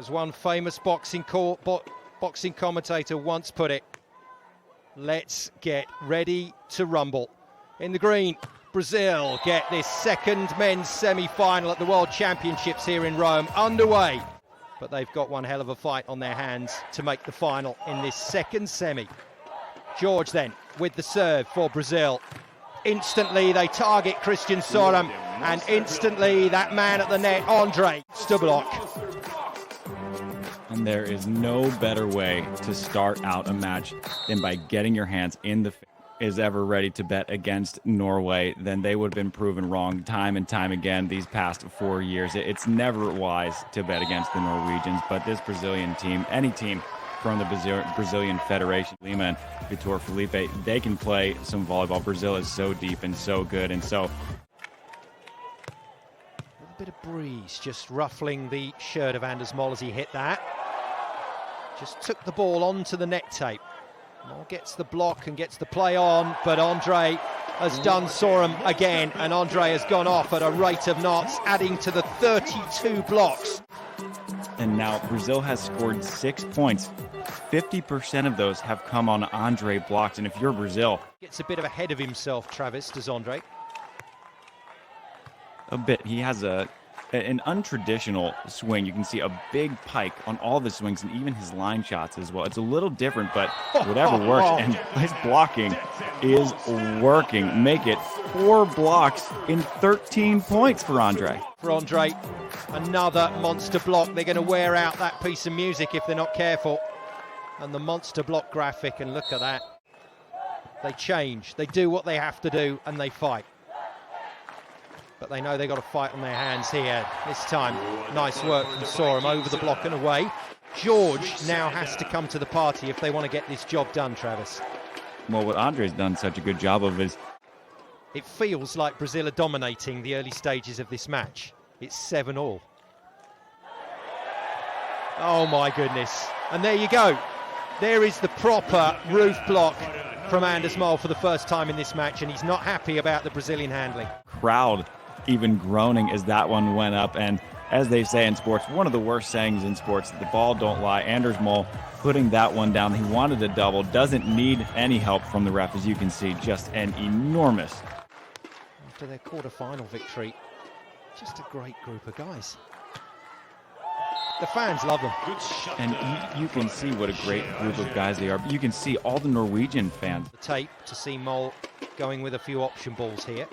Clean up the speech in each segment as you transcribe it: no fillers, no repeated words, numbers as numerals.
As one famous boxing commentator once put it, let's get ready to rumble. In the green, Brazil get this second men's semi-final at the World Championships here in Rome underway. But they've got one hell of a fight on their hands to make the final in this second semi. George then with the serve for Brazil. Instantly they target Christian Sørum, and instantly that man at the net, Andre, to block. And there is no better way to start out a match than by getting your hands in the is ever ready to bet against Norway, then they would have been proven wrong time and time again these past 4 years. It's never wise to bet against the Norwegians, but this Brazilian team, any team from the Brazilian Federation, Lima and Vitor Felipe, they can play some volleyball. Brazil is so deep and so good, and so... A little bit of breeze just ruffling the shirt of Anders Mol as he hit that. Just took the ball onto the net tape. Mol gets the block and gets the play on, but Andre has done Sørum again, and Andre has gone off at a rate of knots, adding to the 32 blocks. And now Brazil has scored 6 points. 50% of those have come on Andre blocks, and if you're Brazil... Gets a bit of ahead of himself, Travis, does Andre? A bit. He has an untraditional swing. You can see a big pike on all the swings and even his line shots as well. It's a little different, but whatever works. And his blocking is working. Make it 4 blocks in 13 points for Andre. For Andre, another monster block. They're going to wear out that piece of music if they're not careful. And the monster block graphic, and look at that. They change, they do what they have to do, and they fight. But they know they've got a fight on their hands here. This time, nice work from Sørum over the block and away. George now has to come to the party if they want to get this job done, Travis. Well, what Andre's done such a good job of is... It feels like Brazil are dominating the early stages of this match. It's 7-all. Oh my goodness. And there you go. There is the proper roof block from Anders Mol for the first time in this match, and he's not happy about the Brazilian handling. Crowd even groaning as that one went up, and as they say in sports, one of the worst sayings in sports, the ball don't lie. Anders Mol putting that one down. He wanted a double, doesn't need any help from the ref, as you can see, just an enormous. After their quarter-final victory, just a great group of guys. The fans love them. And you can see what a great group of guys they are. But you can see all the Norwegian fans. The tape to see Mol going with a few option balls here.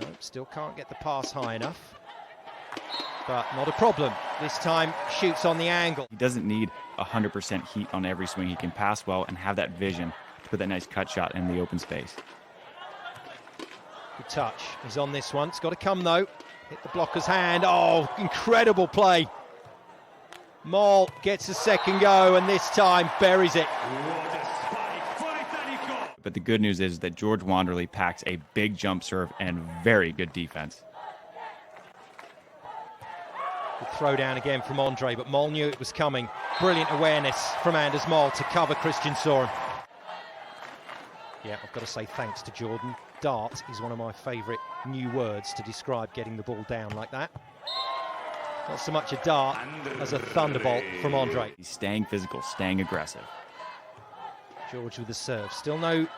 No, still can't get the pass high enough. But not a problem. This time shoots on the angle. He doesn't need 100% heat on every swing. He can pass well and have that vision to put that nice cut shot in the open space. Good touch. He's on this one. It's got to come though. Hit the blocker's hand. Oh, incredible play. Mol gets a second go and this time buries it. But the good news is that George Wanderley packs a big jump serve and very good defense. Good throw down again from Andre, but Mol knew it was coming. Brilliant awareness from Anders Mol to cover Christian Sørum. Yeah, I've got to say thanks to Jordan. Dart is one of my favourite new words to describe getting the ball down like that. Not so much a dart as a thunderbolt from Andre. He's staying physical, staying aggressive. George with the serve. Still no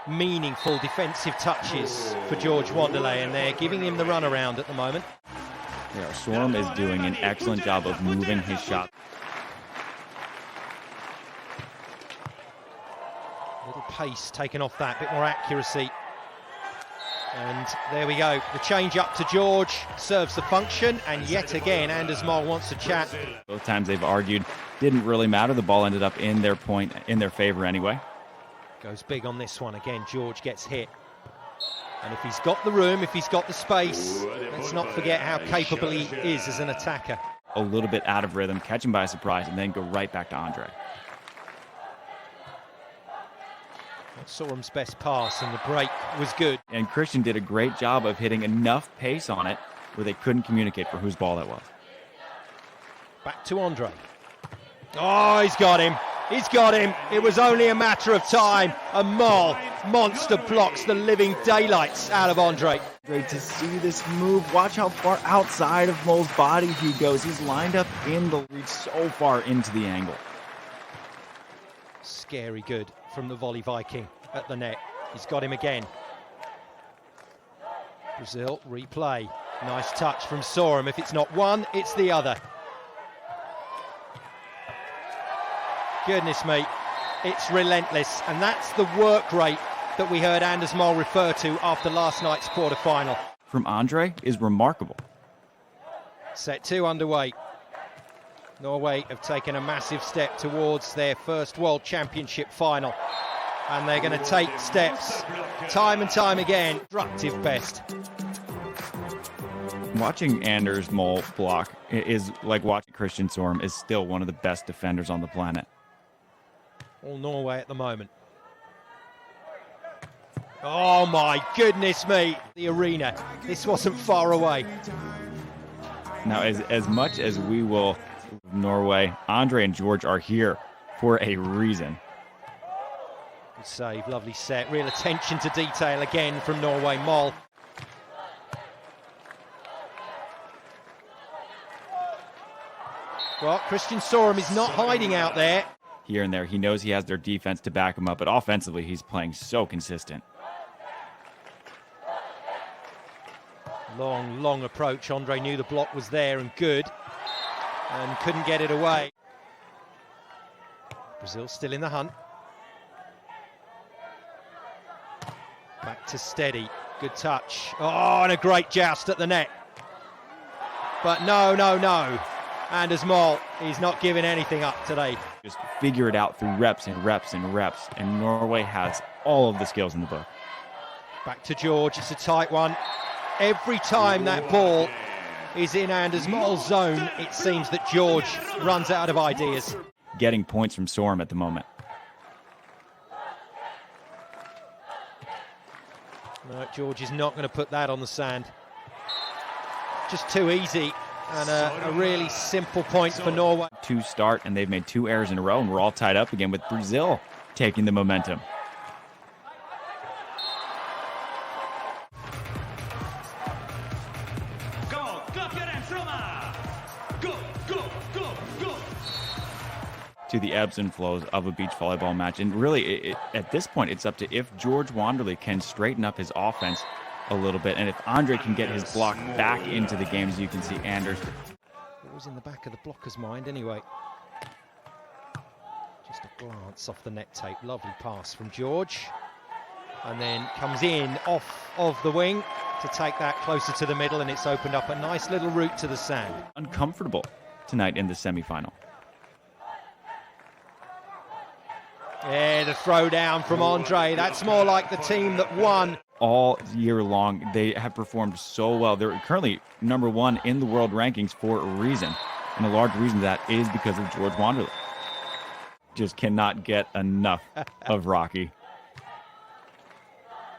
meaningful defensive touches for George Wanderley, and they're giving him the runaround at the moment. Yeah, Sørum is doing an excellent job of moving his shot. Little pace taken off that, bit more accuracy. And there we go. The change up to George serves the function, and yet again Anders Mol wants to chat. Both times they've argued, didn't really matter. The ball ended up in their favor anyway. Goes big on this one again. George gets hit. And if he's got the room, if he's got the space, let's not forget how capable he is as an attacker. A little bit out of rhythm, catch him by surprise, and then go right back to Andre. Sørum's best pass, and the break was good. And Christian did a great job of hitting enough pace on it where they couldn't communicate for whose ball that was. Back to Andre. Oh, he's got him. He's got him. It was only a matter of time. And Mol monster blocks the living daylights out of Andre. Great to see this move. Watch how far outside of Mole's body he goes. He's lined up in the reach so far into the angle. Scary good from the volley Viking at the net. He's got him again. Brazil, replay. Nice touch from Sørum. If it's not one, it's the other. Goodness me, it's relentless. And that's the work rate that we heard Anders Mol refer to after last night's quarter-final. From Andre is remarkable. Set 2 underway. Norway have taken a massive step towards their first World Championship final. And they're going to take steps time and time again. Destructive best. Watching Anders Mol block is like watching Christian Sørum is still one of the best defenders on the planet. All Norway at the moment. Oh my goodness me, the arena. This wasn't far away. Now, as much as we will Norway, Andre and George are here for a reason. Good save, lovely set. Real attention to detail again from Norway. Mol. Well, Christian Sørum is not hiding out there. Here and there, he knows he has their defense to back him up, but offensively, he's playing so consistent. Long approach. Andre knew the block was there and good, and couldn't get it away. Brazil still in the hunt. Back to steady. Good touch. Oh, and a great joust at the net. But no. Anders Mol, he's not giving anything up today. Just figure it out through reps and reps and reps, and Norway has all of the skills in the book. Back to George. It's a tight one. Every time that ball is in Anders Mol's zone, it seems that George runs out of ideas. Getting points from Sørum at the moment. No, George is not going to put that on the sand. Just too easy, and a really simple point for Norway. 2 start, and they've made 2 errors in a row, and we're all tied up again with Brazil taking the momentum. To the ebbs and flows of a beach volleyball match. And really, at this point, it's up to if George Wanderley can straighten up his offense a little bit, and if Andre can get his block back into the game. As you can see, Anders. It was in the back of the blocker's mind anyway. Just a glance off the net tape. Lovely pass from George. And then comes in off of the wing to take that closer to the middle, and it's opened up a nice little route to the sand. Uncomfortable tonight in the semifinal. Yeah, the throw down from Andre. That's more like the team that won. All year long, they have performed so well. They're currently #1 in the world rankings for a reason. And a large reason that is because of George Wanderley. Just cannot get enough of Rocky.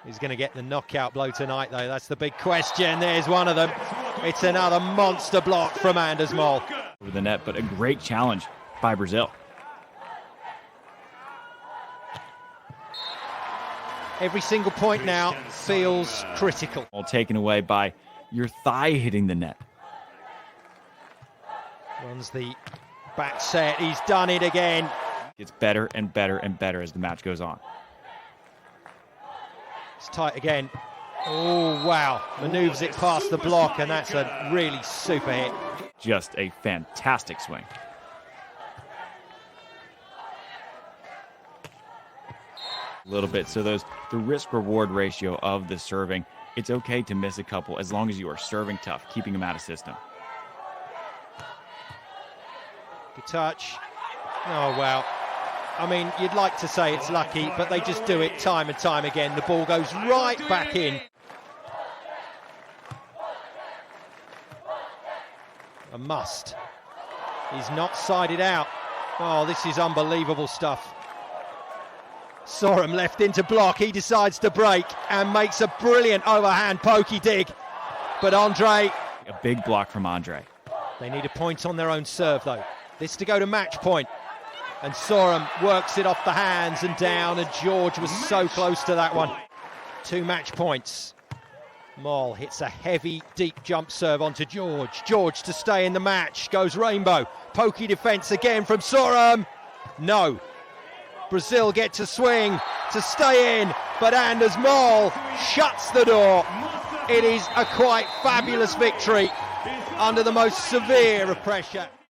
He's going to get the knockout blow tonight, though. That's the big question. There's one of them. It's another monster block from Anders Mol. Over the net, but a great challenge by Brazil. Every single point now feels critical. All taken away by your thigh hitting the net. Runs the back set. He's done it again. Gets better and better and better as the match goes on. It's tight again. Oh, wow. Maneuvers it past the block, and that's a really super hit. Just a fantastic swing. A little bit, so the risk-reward ratio of the serving, it's okay to miss a couple as long as you are serving tough, keeping them out of system. Good touch. Oh, wow. I mean, you'd like to say it's lucky, but they just do it time and time again. The ball goes right back in. A must. He's not sided out. Oh, this is unbelievable stuff. Sørum left into block. He decides to break and makes a brilliant overhand pokey dig. But Andre... A big block from Andre. They need a point on their own serve, though. This to go to match point. And Sørum works it off the hands and down, and George was so close to that one. 2 match points. Moll hits a heavy, deep jump serve onto George. George to stay in the match, goes Rainbow. Pokey defence again from Sørum. No. Brazil get to swing, to stay in, but Anders Moll shuts the door. It is a quite fabulous victory under the most severe of pressure.